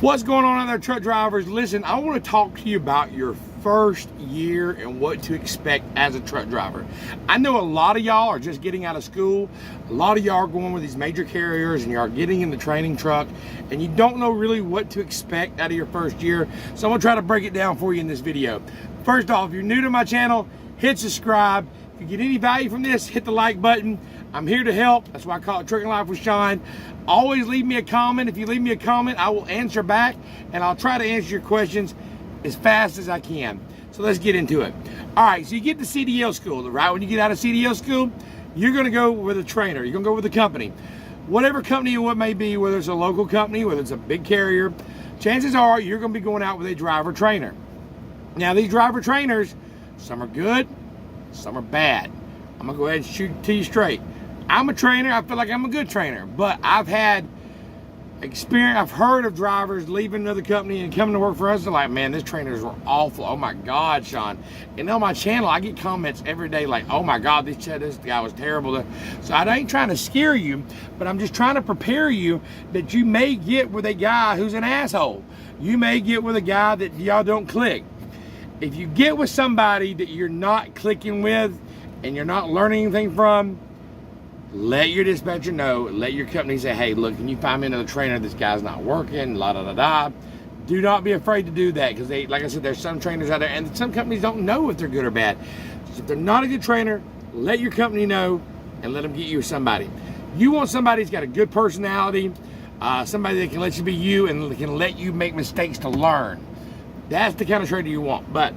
What's going on out there, truck drivers? Listen, I want to talk to you about your first year and what to expect as a truck driver. I know a lot of y'all are just getting out of school. A lot of y'all are going with these major carriers and you are getting in the training truck and you don't know really what to expect out of your first year. So I'm gonna try to break it down for you in this video. First off, if you're new to my channel, hit subscribe. If you get any value from this, hit the like button. I'm here to help. That's why I call it Trucking Life with Sean. Always leave me a comment. If you leave me a comment, I will answer back and I'll try to answer your questions as fast as I can. So let's get into it. All right, so you get to CDL school, right? When you get out of CDL school, you're gonna go with a trainer. You're gonna go with a company. Whatever company it may be, whether it's a local company, whether it's a big carrier, chances are you're gonna be going out with a driver trainer. Now these driver trainers, some are good, some are bad. I'm gonna go ahead and shoot it to you straight. I'm a trainer, I feel like I'm a good trainer, but I've had experience, I've heard of drivers leaving another company and coming to work for us. They're like, man, these trainers were awful. Oh my God, Sean. And on my channel, I get comments every day like, oh my God, this guy was terrible. So I ain't trying to scare you, but I'm just trying to prepare you that you may get with a guy who's an asshole. You may get with a guy that y'all don't click. If you get with somebody that you're not clicking with and you're not learning anything from, let your dispatcher know, let your company say, hey, look, can you find me another trainer? This guy's not working, la da da da. Do not be afraid to do that because they, like I said, there's some trainers out there and some companies don't know if they're good or bad. So if they're not a good trainer, let your company know and let them get you somebody. You want somebody who's got a good personality, somebody that can let you be you and can let you make mistakes to learn. That's the kind of trainer you want. But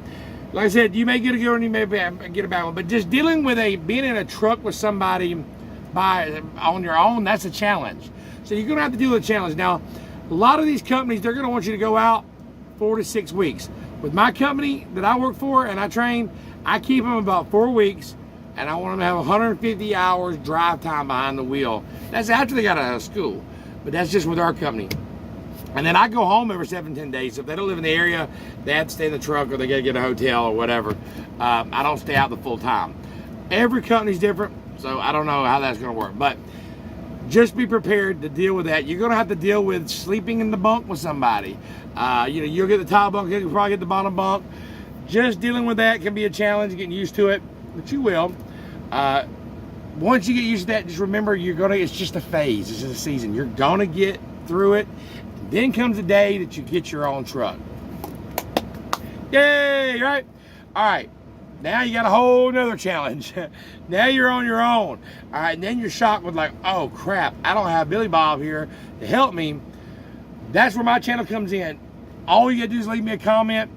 like I said, you may get a good one, you may get a bad one, but just dealing with being in a truck with somebody on your own, that's a challenge. So you're gonna have to deal with a challenge. Now, a lot of these companies, they're gonna want you to go out 4 to 6 weeks. With my company that I work for and I train, I keep them about 4 weeks and I want them to have 150 hours drive time behind the wheel. That's after they got out of school, but that's just with our company. And then I go home every 7-10 days. So if they don't live in the area, they have to stay in the truck or they gotta get a hotel or whatever. I don't stay out the full time. Every company's different. So I don't know how that's gonna work, but just be prepared to deal with that. You're gonna have to deal with sleeping in the bunk with somebody. You'll get the top bunk, you'll probably get the bottom bunk. Just dealing with that can be a challenge, getting used to it, but you will. Once you get used to that, just remember it's just a phase, it's just a season. You're gonna get through it. Then comes the day that you get your own truck. Yay, right? All right. Now you got a whole nother challenge. Now you're on your own. All right, and then you're shocked with like, oh crap, I don't have Billy Bob here to help me. That's where my channel comes in. All you gotta do is leave me a comment,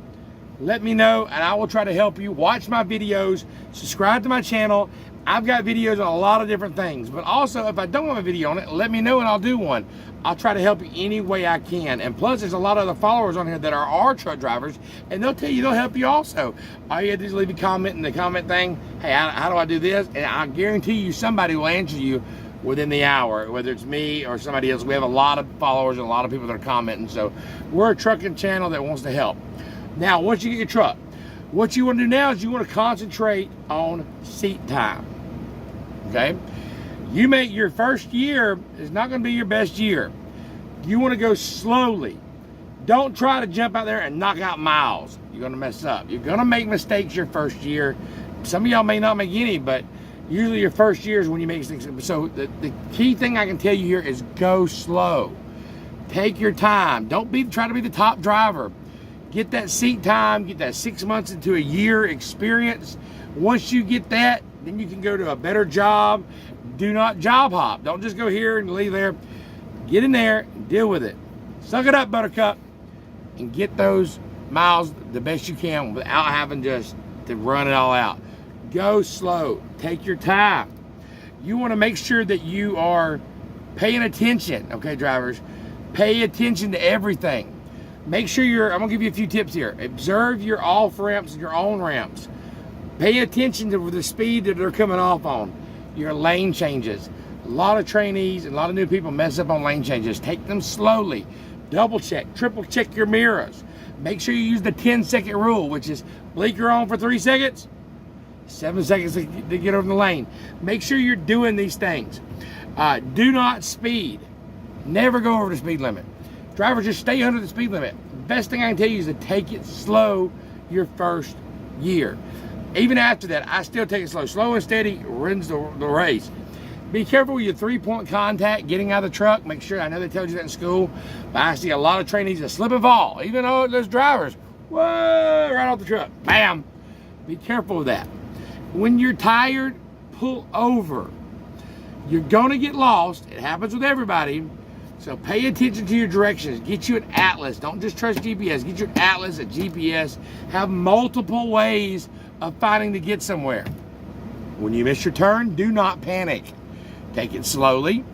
let me know, and I will try to help you. Watch my videos, subscribe to my channel. I've got videos on a lot of different things, but also if I don't have a video on it, let me know and I'll do one. I'll try to help you any way I can. And plus there's a lot of other followers on here that are our truck drivers and they'll tell you, they'll help you also. All you have to do is leave a comment in the comment thing. Hey, how do I do this? And I guarantee you somebody will answer you within the hour, whether it's me or somebody else. We have a lot of followers and a lot of people that are commenting. So we're a trucking channel that wants to help. Now, once you get your truck, what you want to do now is you want to concentrate on seat time. Okay? You make your first year is not going to be your best year. You want to go slowly. Don't try to jump out there and knock out miles. You're going to mess up. You're going to make mistakes your first year. Some of y'all may not make any, but usually your first year is when you make mistakes. So the key thing I can tell you here is go slow. Take your time. Don't try to be the top driver. Get that seat time. Get that 6 months into a year experience. Once you get that, then you can go to a better job. Do not job hop. Don't just go here and leave there. Get in there and deal with it. Suck it up, Buttercup, and get those miles the best you can without having just to run it all out. Go slow. Take your time. You want to make sure that you are paying attention, okay, drivers? Pay attention to everything. Make sure I'm going to give you a few tips here. Observe your off ramps and your on ramps. Pay attention to the speed that they're coming off on. Your lane changes. A lot of trainees and a lot of new people mess up on lane changes. Take them slowly. Double check, triple check your mirrors. Make sure you use the 10-second rule, which is blinker on for 3 seconds, 7 seconds to get over the lane. Make sure you're doing these things. Do not speed. Never go over the speed limit. Drivers, just stay under the speed limit. Best thing I can tell you is to take it slow your first year. Even after that, I still take it slow. Slow and steady wins the race. Be careful with your three-point contact, getting out of the truck. Make sure, I know they told you that in school, but I see a lot of trainees that slip and fall. Even though there's drivers, whoa, right off the truck, bam. Be careful of that. When you're tired, pull over. You're gonna get lost. It happens with everybody. So pay attention to your directions. Get you an atlas. Don't just trust GPS. Get your atlas, a GPS. Have multiple ways of finding to get somewhere. When you miss your turn, do not panic. Take it slowly.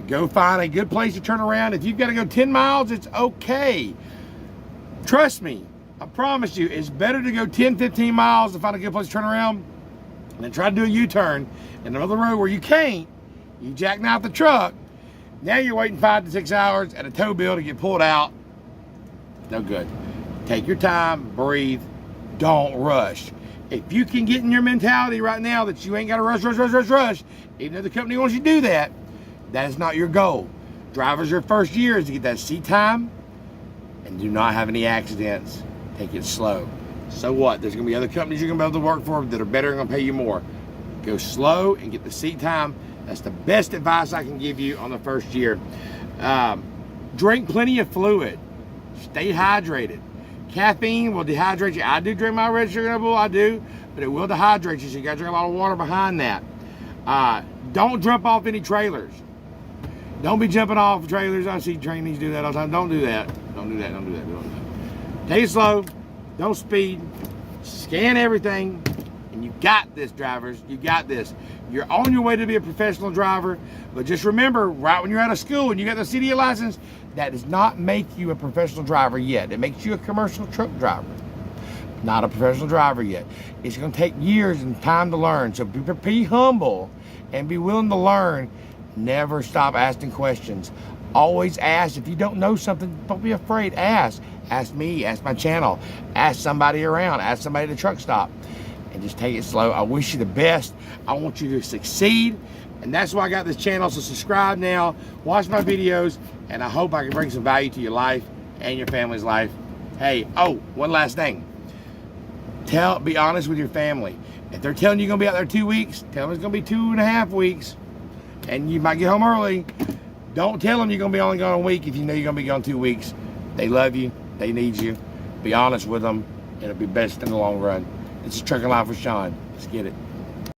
Go find a good place to turn around. If you've got to go 10 miles, it's okay. Trust me, I promise you, it's better to go 10, 15 miles to find a good place to turn around than try to do a U-turn in another road where you can't. You jackknife the truck. Now you're waiting 5 to 6 hours at a tow bill to get pulled out. No good. Take your time, breathe, don't rush. If you can get in your mentality right now that you ain't got to rush, even though the company wants you to do that, that is not your goal. Drivers, your first year is to get that seat time and do not have any accidents. Take it slow. So what? There's going to be other companies you're going to be able to work for that are better and going to pay you more. Go slow and get the seat time. That's the best advice I can give you on the first year. Drink plenty of fluid. Stay hydrated. Caffeine will dehydrate you. I do drink my red sugar Red Bull, I do, but it will dehydrate you, so you got to drink a lot of water behind that. Don't jump off any trailers. Don't be jumping off trailers. I see trainees do that all the time. Don't do that. Don't do that. Don't do that. Don't do that. Take it slow. Don't speed. Scan everything. And you got this, drivers. You got this. You're on your way to be a professional driver, but just remember, right when you're out of school and you got the CDL license, that does not make you a professional driver yet. It makes you a commercial truck driver, not a professional driver yet. It's going to take years and time to learn. So be humble and be willing to learn. Never stop asking questions. Always ask. If you don't know something, don't be afraid. Ask. Ask me. Ask my channel. Ask somebody around. Ask somebody at the truck stop. And just take it slow. I wish you the best. I want you to succeed. And that's why I got this channel. So subscribe now. Watch my videos. And I hope I can bring some value to your life and your family's life. Hey, oh, one last thing. Be honest with your family. If they're telling you you're going to be out there 2 weeks, tell them it's going to be 2.5 weeks. And you might get home early. Don't tell them you're going to be only gone a week if you know you're going to be gone 2 weeks. They love you. They need you. Be honest with them. It'll be best in the long run. It's Trucking Life with Sean. Let's get it.